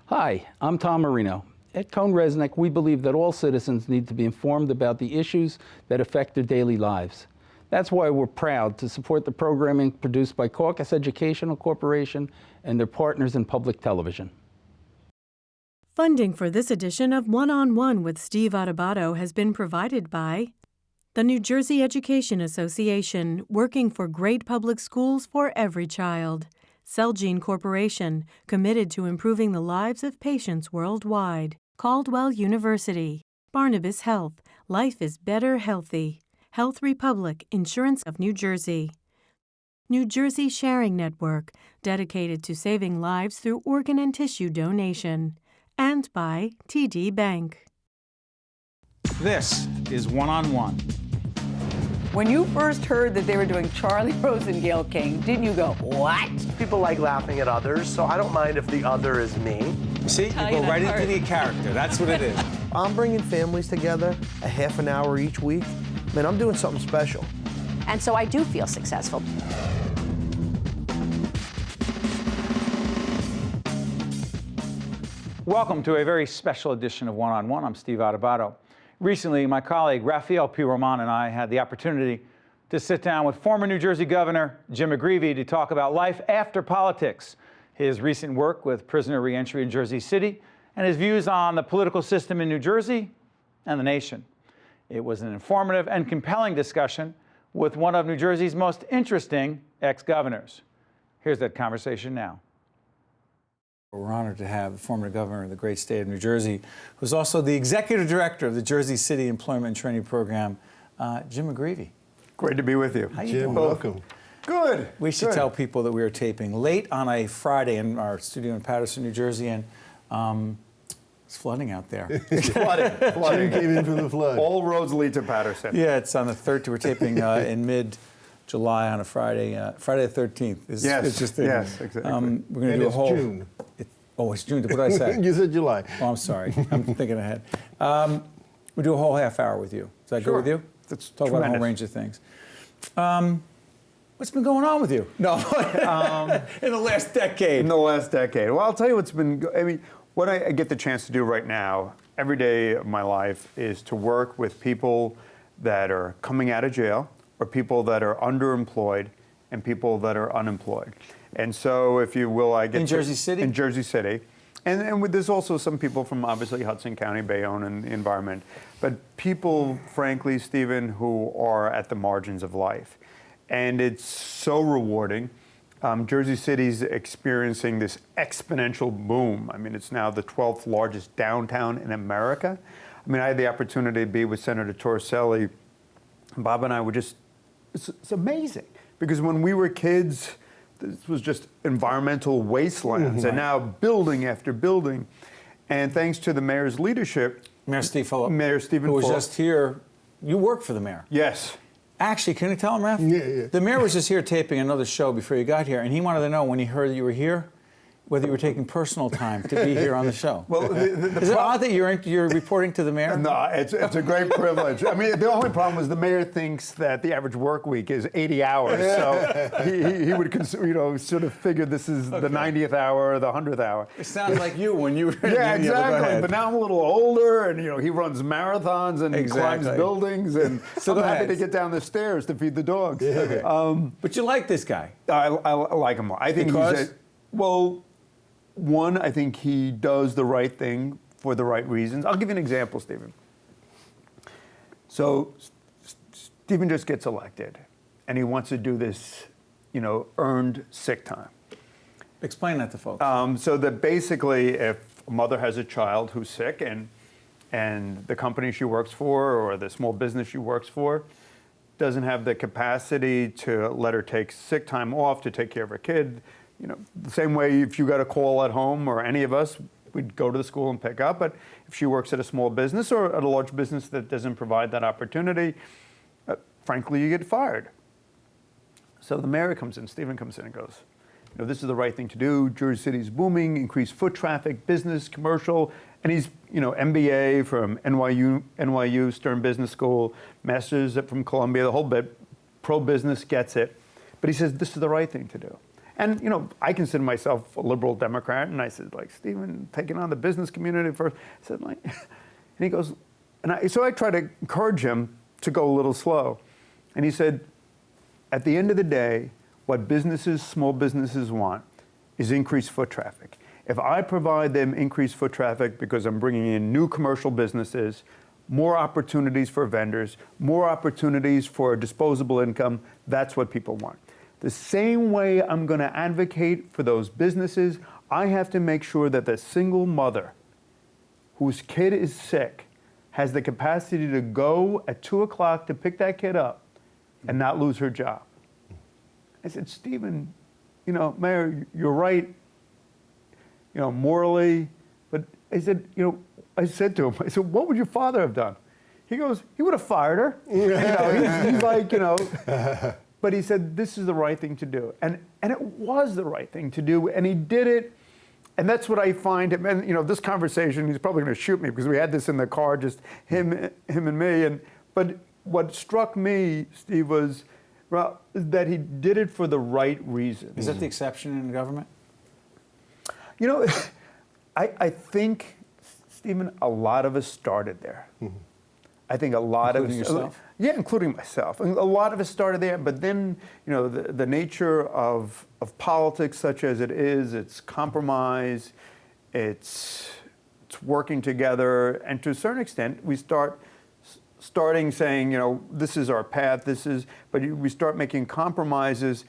Hi, I'm Tom Marino. At Cohn-Resnick, we believe that all citizens need to be informed about the issues that affect their daily lives. That's why we're proud to support the programming produced by Caucus Educational Corporation and their partners in public television. Funding for this edition of One-on-One with Steve Adubato has been provided by the New Jersey Education Association, working for great public schools for every child. Celgene Corporation, committed to improving the lives of patients worldwide. Caldwell University. Barnabas Health. Life is better healthy. Health Republic Insurance of New Jersey. New Jersey Sharing Network, dedicated to saving lives through organ and tissue donation. And by TD Bank. This is One-on-One. When you first heard that they were doing Charlie Rose and Gayle King, didn't you go, what? People like laughing at others, so I don't mind if the other is me. See, you go right into the character. That's what it is. I'm bringing families together a half an hour each week. Man, I'm doing something special. And so I do feel successful. Welcome to a very special edition of One-on-One. I'm Steve Adubato. Recently, my colleague Raphael P. Roman and I had the opportunity to sit down with former New Jersey Governor Jim McGreevey to talk about life after politics, his recent work with prisoner reentry in Jersey City, and his views on the political system in New Jersey and the nation. It was an informative and compelling discussion with one of New Jersey's most interesting ex-governors. Here's that conversation now. We're honored to have the former governor of the great state of New Jersey, who's also the executive director of the Jersey City Employment and Training Program, Jim McGreevey. Great to be with you. How you Jim, doing? welcome. Good. We should tell people that we are taping late on a Friday in our studio in Paterson, New Jersey, and it's flooding out there. It's flooding. Jim came in from the flood. All roads lead to Paterson. Yeah, it's on the 13th. We're taping in mid-July on a Friday. Friday the 13th. Yes, exactly. We're going to do a whole... June. It's June. What did I say? You said July. Oh, I'm sorry. I'm thinking ahead. We'll do a whole half hour with you. Is that good with you? That's Talk about a whole range of things. What's been going on with you? No, in the last decade. In the last decade. Well, I'll tell you what's been, what I get the chance to do right now, every day of my life, is to work with people that are coming out of jail, or people that are underemployed, and people that are unemployed. And so, if you will, I get in Jersey City? In Jersey City. And there's also some people from, obviously, Hudson County, Bayonne, and the environment. But people, frankly, Stephen, who are at the margins of life. And it's so rewarding. Jersey City's experiencing this exponential boom. I mean, it's now the 12th largest downtown in America. I mean, I had the opportunity to be with Senator Torricelli. Bob and I were just, it's amazing. Because when we were kids, this was just environmental wastelands, and now building after building. And thanks to the mayor's leadership. Mayor Steve Fulop. Mayor Stephen Fulop. Who was just here. You work for the mayor. Yes. Actually, can you tell him, Raph? Yeah. The mayor was just here taping another show before you got here, and he wanted to know when he heard that you were here, whether you were taking personal time to be here on the show. Well, is it odd that you're reporting to the mayor? No, it's a great privilege. I mean, the only problem is the mayor thinks that the average work week is 80 hours, so he would sort of figure this is the 90th hour or the 100th hour. It sounds like you when you were. Yeah, exactly. But now I'm a little older, and he runs marathons and climbs buildings, and so I'm happy to get down the stairs to feed the dogs. Yeah. Okay. But you like this guy? I like him. I think one, I think he does the right thing for the right reasons. I'll give you an example, Stephen. So Stephen just gets elected, and he wants to do this, earned sick time. Explain that to folks. So that basically, if a mother has a child who's sick, and the company she works for or the small business she works for doesn't have the capacity to let her take sick time off to take care of her kid, the same way if you got a call at home or any of us, we'd go to the school and pick up. But if she works at a small business or at a large business that doesn't provide that opportunity, frankly, you get fired. So the mayor comes in, Stephen comes in and goes, this is the right thing to do. Jersey City's booming, increased foot traffic, business, commercial. And he's, MBA from NYU, Stern Business School, master's from Columbia, the whole bit, pro-business, gets it. But he says, this is the right thing to do. And, you know, I consider myself a liberal Democrat, and I said, like, Stephen, taking on the business community first. I said, like, and he goes, so I try to encourage him to go a little slow. And he said, at the end of the day, what businesses, small businesses want is increased foot traffic. If I provide them increased foot traffic because I'm bringing in new commercial businesses, more opportunities for vendors, more opportunities for disposable income, that's what people want. The same way I'm going to advocate for those businesses, I have to make sure that the single mother whose kid is sick has the capacity to go at 2 o'clock to pick that kid up and not lose her job. I said, Stephen, you know, Mayor, you're right, you know, morally, but I said, you know, I said to him, I said, what would your father have done? He goes, he would have fired her. You know, he's like, you know, but he said, this is the right thing to do. And it was the right thing to do, and he did it. And that's what I find him, and you know, this conversation, he's probably going to shoot me because we had this in the car, just him and me. But what struck me, Steve, was that he did it for the right reason. Is that the exception in the government? You know, I think, Stephen, a lot of us started there. Mm-hmm. I think a lot including of us, yourself? Yeah, including myself. A lot of us started there, but then, you know, the nature of politics, such as it is, it's compromise, it's working together, and to a certain extent, we starting saying, you know, this is our path, but we start making compromises,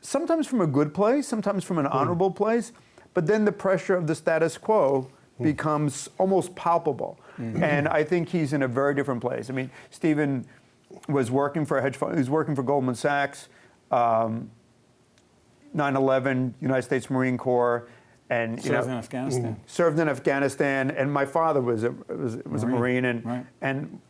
sometimes from a good place, sometimes from an honorable place, but then the pressure of the status quo becomes almost palpable. Mm-hmm. And I think he's in a very different place. I mean, Stephen was working for a hedge fund, he was working for Goldman Sachs, 9/11, United States Marine Corps, and served in Afghanistan. Served in Afghanistan, and my father was a Marine, and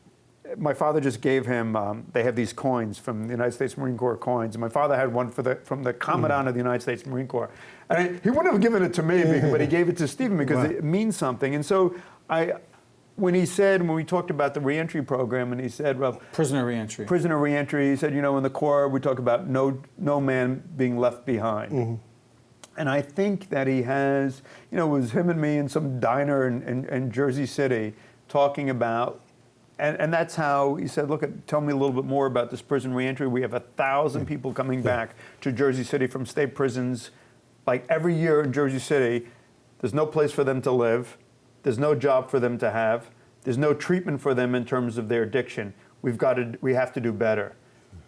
my father just gave him. They have these coins from the United States Marine Corps coins, and my father had one from the Commandant of the United States Marine Corps. And he wouldn't have given it to me, but he gave it to Stephen because it means something. And so when we talked about the reentry program, and he said, well, prisoner reentry, he said, you know, in the Corps we talk about no man being left behind. Mm-hmm. And I think that he has, you know, it was him and me in some diner in Jersey City talking about. And that's how he said, look, tell me a little bit more about this prison reentry. We have 1,000 people coming back to Jersey City from state prisons. Like every year in Jersey City, there's no place for them to live. There's no job for them to have. There's no treatment for them in terms of their addiction. We have to do better.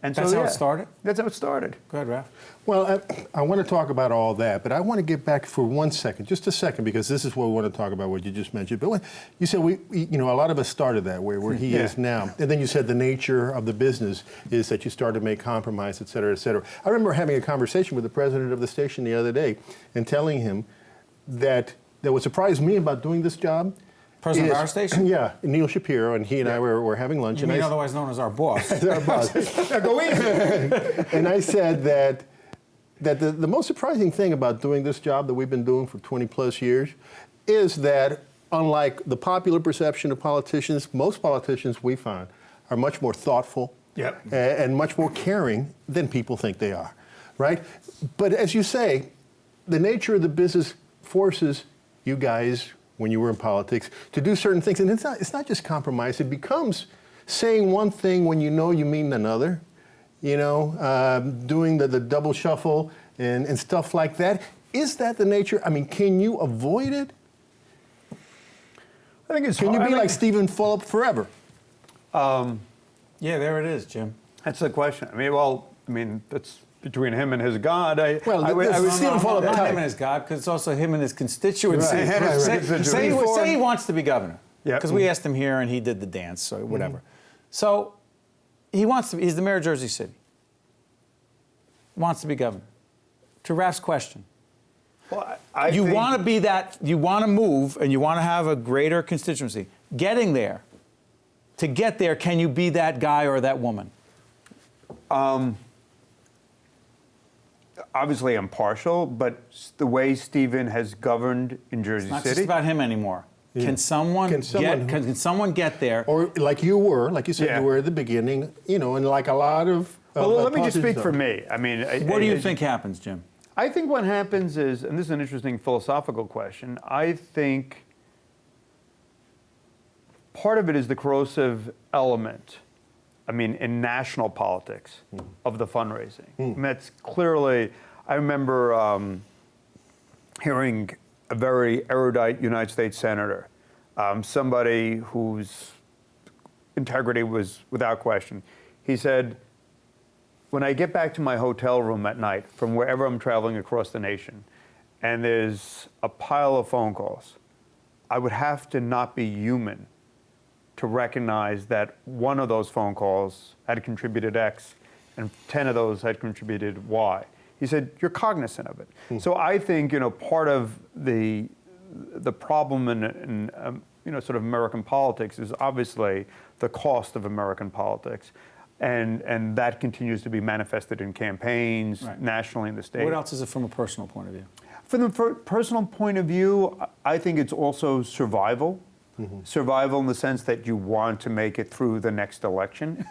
And that's how it started? That's how it started. Go ahead, Ralph. Well, I want to talk about all that, but I want to get back for 1 second, just a second, because this is what we want to talk about, what you just mentioned. But you said you know, a lot of us started that way, where he is now. And then you said the nature of the business is that you start to make compromise, et cetera, et cetera. I remember having a conversation with the president of the station the other day and telling him that what surprised me about doing this job. President of our station? Yeah, Neil Shapiro, and he and I were having lunch. You mean otherwise known as our boss. Our boss. Go in. And I said that the most surprising thing about doing this job that we've been doing for 20 plus years is that, unlike the popular perception of politicians, most politicians we find are much more thoughtful and much more caring than people think they are, right? But as you say, the nature of the business forces you guys, when you were in politics, to do certain things. And it's not just compromise. It becomes saying one thing when you know you mean another, you know, doing the double shuffle and stuff like that. Is that the nature? I mean, can you avoid it? I think it's Can you be like Stephen Fulop forever? Yeah, there it is, Jim. That's the question. I mean, that's between him and his God. Not him and his God, because it's also him and his constituency. Right. Say he wants to be governor. Yeah. Because we asked him here and he did the dance, so whatever. So he's the mayor of Jersey City. Wants to be governor. To Raf's question. Well, you want to be that, you want to move and you want to have a greater constituency. Getting there, to get there, can you be that guy or that woman? Obviously, I'm partial, but the way Stephen has governed in Jersey City. It's not just about him anymore. Yeah. Can someone get there? Or like you said, you were at the beginning, you know, and like a lot of. Well, let me just speak for me. I mean, what do you think happens, Jim? I think what happens is, and this is an interesting philosophical question, I think part of it is the corrosive element, I mean, in national politics of the fundraising. I mean, that's clearly, I remember hearing a very erudite United States senator, somebody whose integrity was without question. He said, when I get back to my hotel room at night from wherever I'm traveling across the nation, and there's a pile of phone calls, I would have to not be human to recognize that one of those phone calls had contributed X and 10 of those had contributed Y. He said, you're cognizant of it. So I think, part of the problem in sort of American politics is obviously the cost of American politics. And that continues to be manifested in campaigns, nationally in the state. What else is it from a personal point of view? From the personal point of view, I think it's also survival. Survival in the sense that you want to make it through the next election.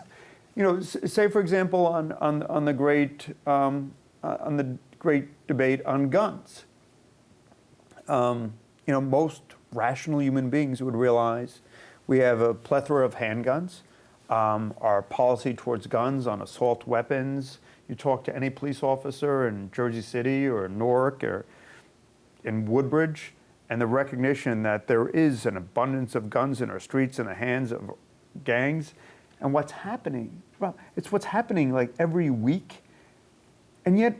Say for example on the great debate on guns. Most rational human beings would realize we have a plethora of handguns. Our policy towards guns on assault weapons. You talk to any police officer in Jersey City or Newark or in Woodbridge, and the recognition that there is an abundance of guns in our streets in the hands of gangs. And what's happening? Well, it's what's happening like every week. And yet,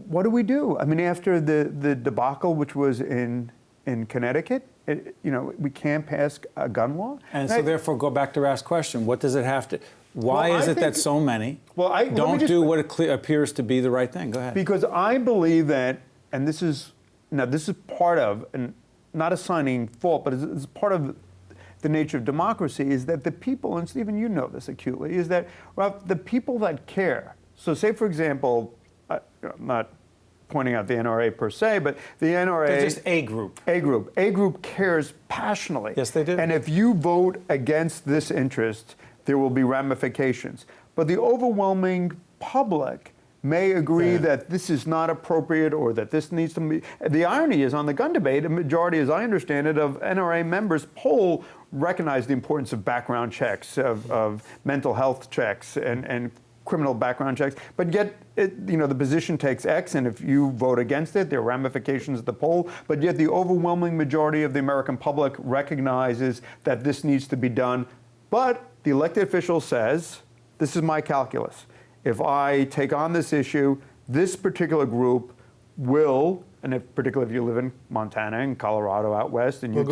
what do? I mean, after the debacle, which was in Connecticut, we can't pass a gun law. And so therefore, go back to Raf's question. What does it have to, why is it that so many don't do what appears to be the right thing? Go ahead. Because I believe that, and this is part of, and not assigning fault, but it's part of the nature of democracy, is that the people, and Stephen, you know this acutely, is that, Ralph, the people that care. So say, for example, I'm not pointing out the NRA per se, but the NRA... They're just a group. A group. A group cares passionately. Yes, they do. And if you vote against this interest, there will be ramifications. But the overwhelming public may agree that this is not appropriate or that this needs to be... The irony is, on the gun debate, a majority, as I understand it, of NRA members poll recognize the importance of background checks, of mental health checks, and criminal background checks, but yet, the position takes X, and if you vote against it, there are ramifications at the poll, but yet the overwhelming majority of the American public recognizes that this needs to be done. But the elected official says, this is my calculus. If I take on this issue, this particular group will, and particularly if you live in Montana and Colorado out west and Utah,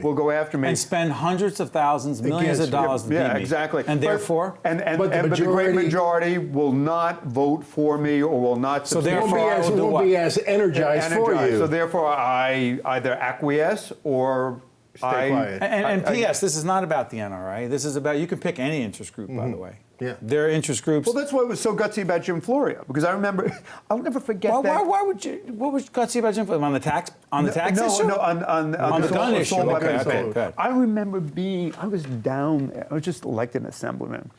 will go after me. And spend hundreds of thousands, millions of dollars to beat me. Yeah, exactly. And therefore? But the great majority will not vote for me or will not support. So therefore, won't be as energized for you. So therefore, I either acquiesce or stay quiet. And P.S., this is not about the NRA. This is about, you can pick any interest group, by the way. Yeah. Their interest groups. Well, that's what was so gutsy about Jim Florio, because I remember, I'll never forget that. Why would you? What was gutsy about Jim Florio? On the tax issue? No, on the gun issue. Okay. I remember I was down. I was just elected assemblyman,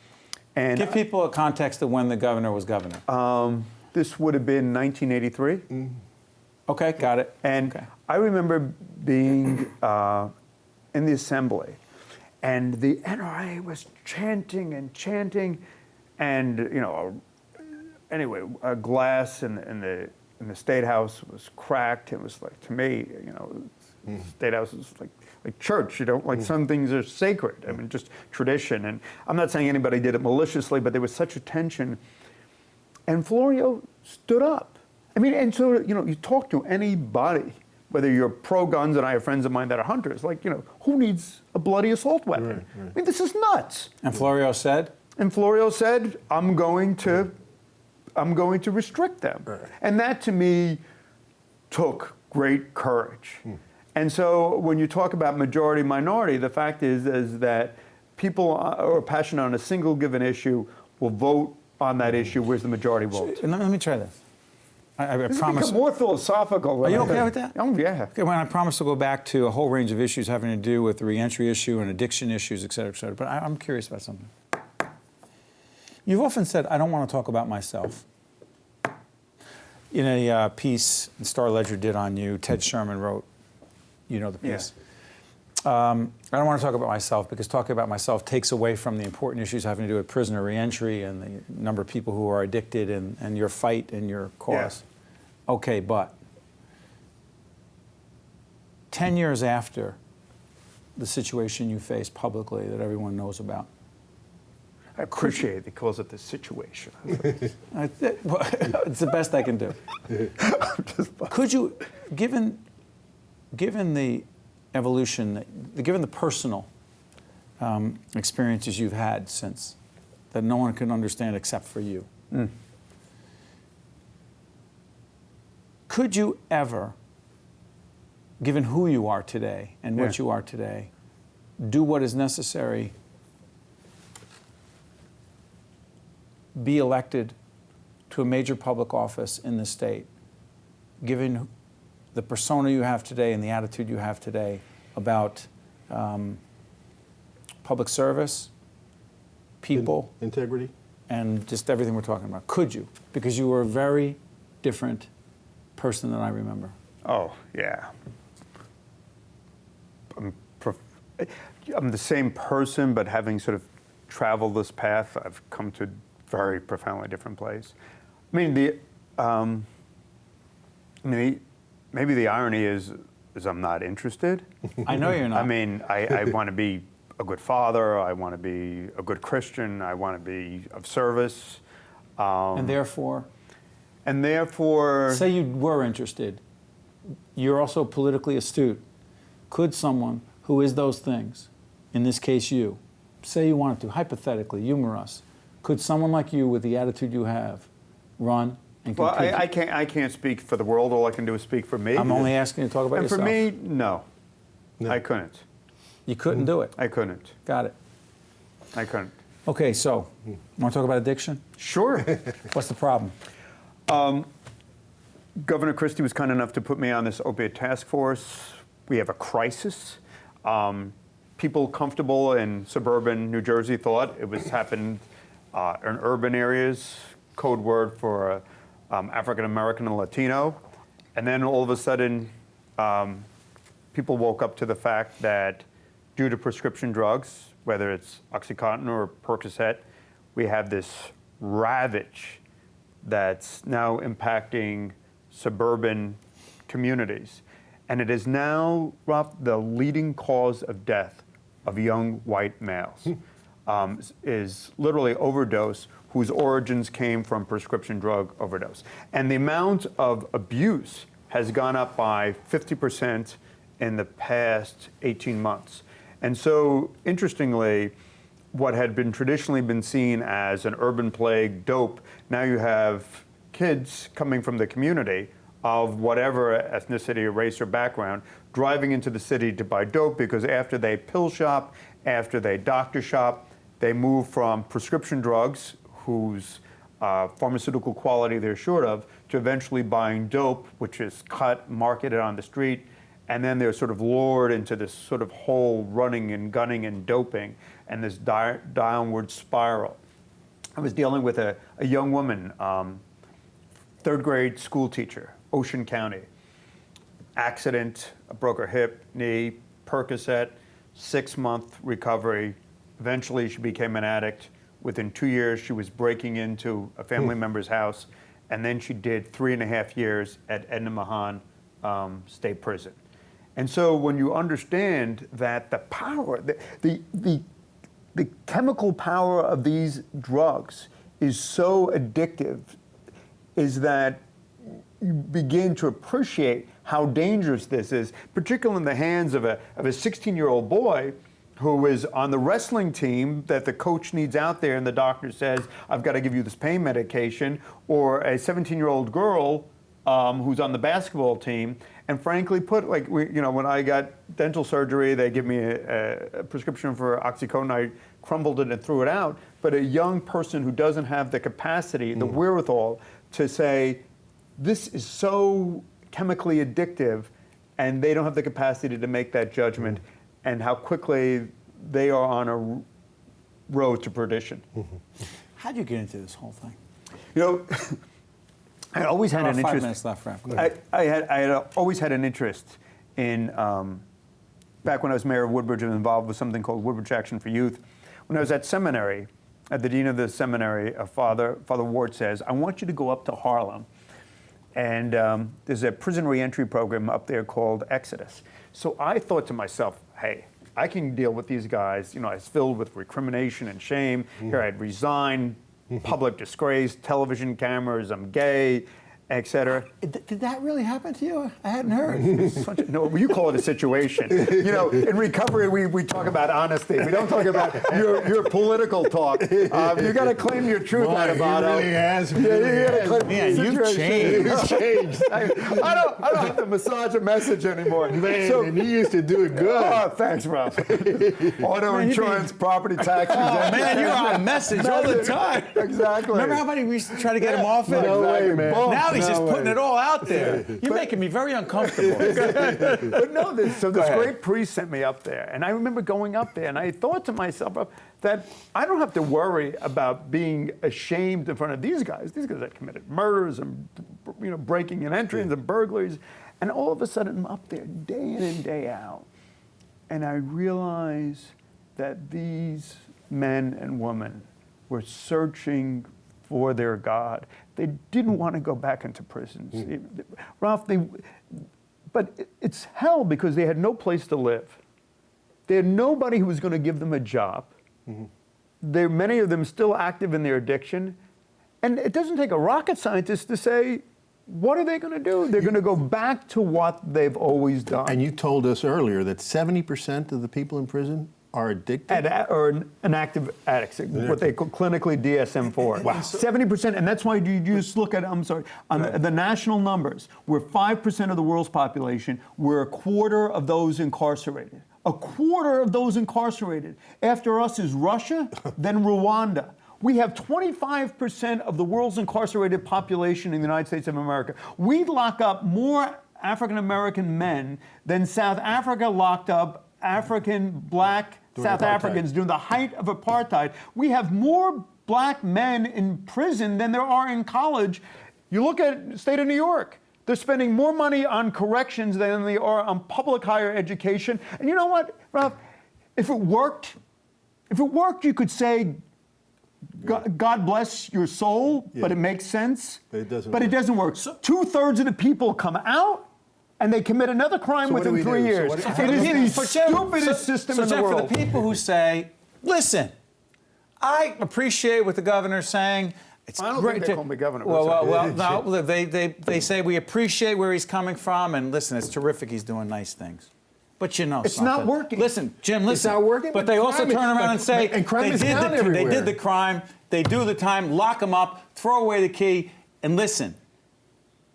and give people a context of when the governor was governor. This would have been 1983. Okay, got it. And I remember being in the assembly. And the NRA was chanting, and anyway, a glass in the State House was cracked. It was like, to me, State House is like church. Like some things are sacred. I mean, just tradition. And I'm not saying anybody did it maliciously, but there was such a tension. And Florio stood up. I mean, and so you talk to anybody, whether you're pro-guns, and I have friends of mine that are hunters, who needs a bloody assault weapon? Right. I mean, this is nuts. And Florio said? And Florio said, I'm going to restrict them. Right. And that, to me, took great courage. And so when you talk about majority-minority, the fact is that people who are passionate on a single given issue will vote on that issue, whereas the majority won't. Let me try this. I this promise. More philosophical. Are you okay with that? Oh, yeah. Okay, well, I promise to go back to a whole range of issues having to do with the reentry issue and addiction issues, et cetera, et cetera. But I'm curious about something. You've often said, I don't want to talk about myself. In a piece Star Ledger did on you, Ted Sherman wrote, you know the piece. I don't want to talk about myself because talking about myself takes away from the important issues having to do with prisoner reentry and the number of people who are addicted and your fight and your cause. Yeah. Okay, but 10 years after the situation you face publicly that everyone knows about. I appreciate it. He calls it the situation. It's the best I can do. Could you, given the evolution, given the personal experiences you've had since, that no one can understand except for you, could you ever, given who you are today and what you are today, do what is necessary, be elected to a major public office in the state, given the persona you have today and the attitude you have today about public service, people, integrity, and just everything we're talking about? Could you? Because you were a very different person than I remember. Oh, yeah. I'm the same person, but having sort of traveled this path, I've come to a very profoundly different place. I mean, maybe the irony is I'm not interested. I know you're not. I mean, I want to be a good father. I want to be a good Christian. I want to be of service. And therefore? And therefore... Say you were interested. You're also politically astute. Could someone who is those things, in this case you, say you wanted to, hypothetically, humor us, could someone like you with the attitude you have run and compete? Well, I can't speak for the world. All I can do is speak for me. I'm only asking you to talk about yourself. And for me, no. I couldn't. You couldn't do it? I couldn't. Got it. I couldn't. Okay, so, want to talk about addiction? Sure. What's the problem? Governor Christie was kind enough to put me on this opiate task force. We have a crisis. People comfortable in suburban New Jersey thought it was happened in urban areas, code word for African American and Latino. And then all of a sudden, people woke up to the fact that due to prescription drugs, whether it's Oxycontin or Percocet, we have this ravage that's now impacting suburban communities. And it is now, Rob, the leading cause of death of young white males, is literally overdose whose origins came from prescription drug overdose. And the amount of abuse has gone up by 50% in the past 18 months. And so, interestingly, what had been traditionally been seen as an urban plague, dope, now you have kids coming from the community of whatever ethnicity or race or background driving into the city to buy dope because after they pill shop, after they doctor shop, they move from prescription drugs, whose pharmaceutical quality they're short of, to eventually buying dope, which is cut, marketed on the street, and then they're sort of lured into this sort of whole running and gunning and doping and this downward spiral. I was dealing with a young woman, third grade school teacher, Ocean County. Accident, broke her hip, knee, Percocet, 6-month recovery. Eventually she became an addict. Within 2 years, she was breaking into a family member's house, and then she did 3.5 years at Edna Mahan State Prison. And so when you understand that the power, the chemical power of these drugs is so addictive, is that you begin to appreciate how dangerous this is, particularly in the hands of a 16-year-old boy who is on the wrestling team that the coach needs out there and the doctor says, I've got to give you this pain medication, or a 17-year-old girl who's on the basketball team. And frankly when I got dental surgery, they give me a prescription for Oxycontin. I crumbled it and threw it out. But a young person who doesn't have the capacity, the wherewithal to say, this is so chemically addictive, and they don't have the capacity to make that judgment, and how quickly they are on a road to perdition. How did you get into this whole thing? You know, I always had an About 5 interest. minutes left, Ralph. I had always had an interest in, back when I was mayor of Woodbridge, I was involved with something called Woodbridge Action for Youth. When I was at seminary, the dean of the seminary, Father Ward says, I want you to go up to Harlem. And there's a prison reentry program up there called Exodus. So I thought to myself, hey, I can deal with these guys. You know, I was filled with recrimination and shame. Here I'd resigned, public disgrace, television cameras, I'm gay, etc. Did that really happen to you? I hadn't heard. No, you call it a situation. You know, in recovery, we talk about honesty. We don't talk about your political talk. You got to claim your truth, Adubato. He really has. Man, you've changed. You've changed. I don't have to massage a message anymore. Man, and you used to do it good. Oh, thanks, Ralph. Auto insurance, property taxes. Oh, man, you're on message all the time. Exactly. Remember how many we used to try to get him off it? No way, man. Now he's No just way. putting it all out there. You're making me very uncomfortable. But no, this ahead. great priest sent me up there, and I remember going up there, and I thought to myself that I don't have to worry about being ashamed in front of these guys. These guys that committed murders and breaking and entries and burglaries, and all of a sudden I'm up there day in and day out, and I realized that these men and women were searching for their God. They didn't want to go back into prisons. Ralph, but it's hell because they had no place to live. They had nobody who was going to give them a job. Many of them still active in their addiction. And it doesn't take a rocket scientist to say, what are they going to do? They're going to go back to what they've always done. And you told us earlier that 70% of the people in prison are addicted? Or an active addicts, what they call clinically DSM-4. Wow. 70%, and that's why you just look at, on the national numbers, we're 5% of the world's population, we're a quarter of those incarcerated. A quarter of those incarcerated. After us is Russia, then Rwanda. We have 25% of the world's incarcerated population in the United States of America. We lock up more African American men than South Africa locked up African black South Africans during the height of apartheid. We have more black men in prison than there are in college. You look at the state of New York. They're spending more money on corrections than they are on public higher education. And you know what, Ralph? If it worked, you could say, God bless your soul, but it makes sense. But it doesn't But it doesn't work. 2/3 of the people come out, and they commit another crime So what do within we 3 do? years. So what- It is the stupidest system in the world. For the people who say, listen, I appreciate what the governor's saying. It's I don't great think they call me governor. Well, no, they say we appreciate where he's coming from, and listen, it's terrific he's doing nice things. But you know It's something. not working. Listen, Jim, listen. not working, But but they also crime is- turn around and say, and crime is they down everywhere. did the crime, they do the time, lock them up, throw away the key, and listen.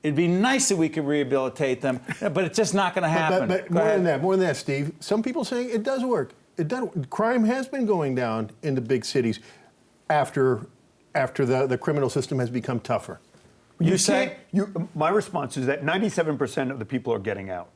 It'd be nice if we could rehabilitate them, but it's just not going to happen. But Go more ahead. than that, Steve. Some people saying it does work. It does. Crime has been going down in the big cities after the criminal system has become tougher. You say? My response is that 97% of the people are getting out.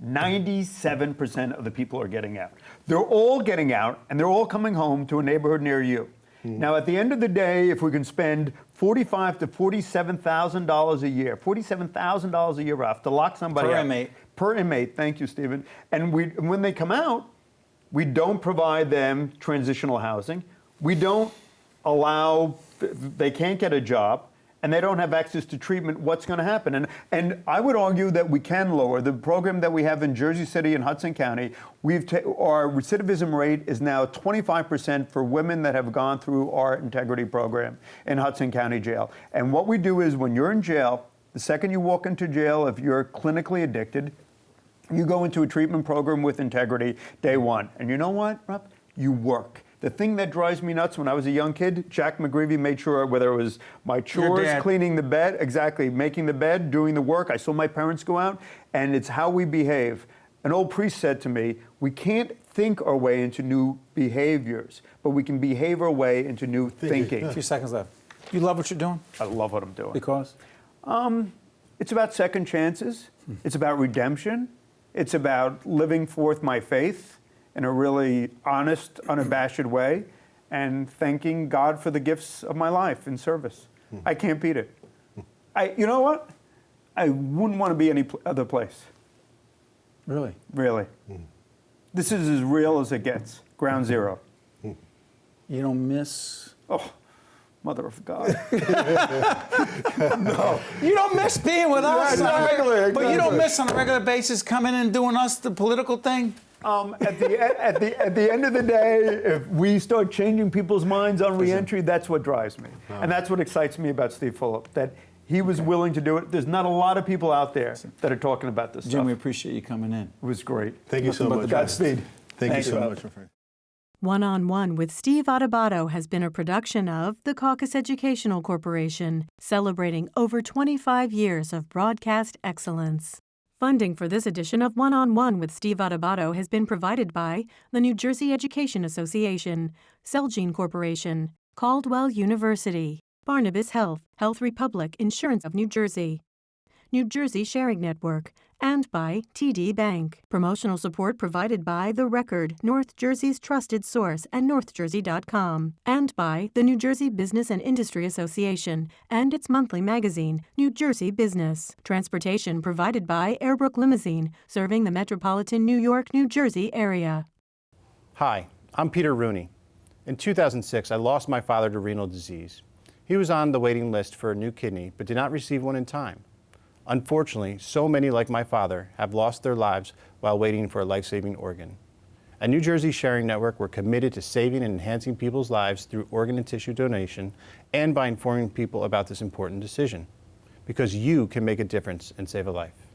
97% of the people are getting out. They're all getting out, and they're all coming home to a neighborhood near you. Now, at the end of the day, if we can spend $45,000 to $47,000 a year, $47,000 a year, Ralph, to lock somebody Per up. inmate. Per inmate, thank you, Stephen. And when they come out, we don't provide them transitional housing. We don't they can't get a job, and they don't have access to treatment. What's going to happen? And I would argue that we can lower the program that we have in Jersey City and Hudson County. Our recidivism rate is now 25% for women that have gone through our integrity program in Hudson County Jail. And what we do is when you're in jail, the second you walk into jail, if you're clinically addicted, you go into a treatment program with integrity day one. And you know what, Rob? You work. The thing that drives me nuts when I was a young kid, Jack McGreevey made sure whether it was my chores, cleaning the bed, exactly, making the bed, doing the work. I saw my parents go out, and it's how we behave. An old priest said to me, we can't think our way into new behaviors, but we can behave our way into new thinking. A few seconds left. You love what you're doing? I love what I'm doing. Because? It's about second chances. It's about redemption. It's about living forth my faith in a really honest, unabashed way, and thanking God for the gifts of my life in service. I can't beat it. You know what? I wouldn't want to be any other place. Really? Really. This is as real as it gets. Ground zero. You don't miss? Oh, mother of God. No. You don't miss being with us, Exactly. but you don't miss on a regular basis coming in and doing us the political thing? At the end of the day, if we start changing people's minds on reentry, that's what drives me. And that's what excites me about Steve Fulop, that he was willing to do it. There's not a lot of people out there that are talking about this Jim, stuff. we appreciate you coming in. It was great. Thank you so much. Godspeed. Thank you so much, my friend. One-on-One with Steve Adubato has been a production of the Caucus Educational Corporation, celebrating over 25 years of broadcast excellence. Funding for this edition of One-on-One with Steve Adubato has been provided by the New Jersey Education Association, Celgene Corporation, Caldwell University, Barnabas Health, Health Republic Insurance of New Jersey, New Jersey Sharing Network, and by TD Bank. Promotional support provided by The Record, North Jersey's trusted source, and NorthJersey.com, and by the New Jersey Business and Industry Association and its monthly magazine, New Jersey Business. Transportation provided by Airbrook Limousine, serving the metropolitan New York, New Jersey area. Hi, I'm Peter Rooney. In 2006, I lost my father to renal disease. He was on the waiting list for a new kidney, but did not receive one in time. Unfortunately, so many like my father have lost their lives while waiting for a life-saving organ. At New Jersey Sharing Network, we're committed to saving and enhancing people's lives through organ and tissue donation and by informing people about this important decision. Because you can make a difference and save a life.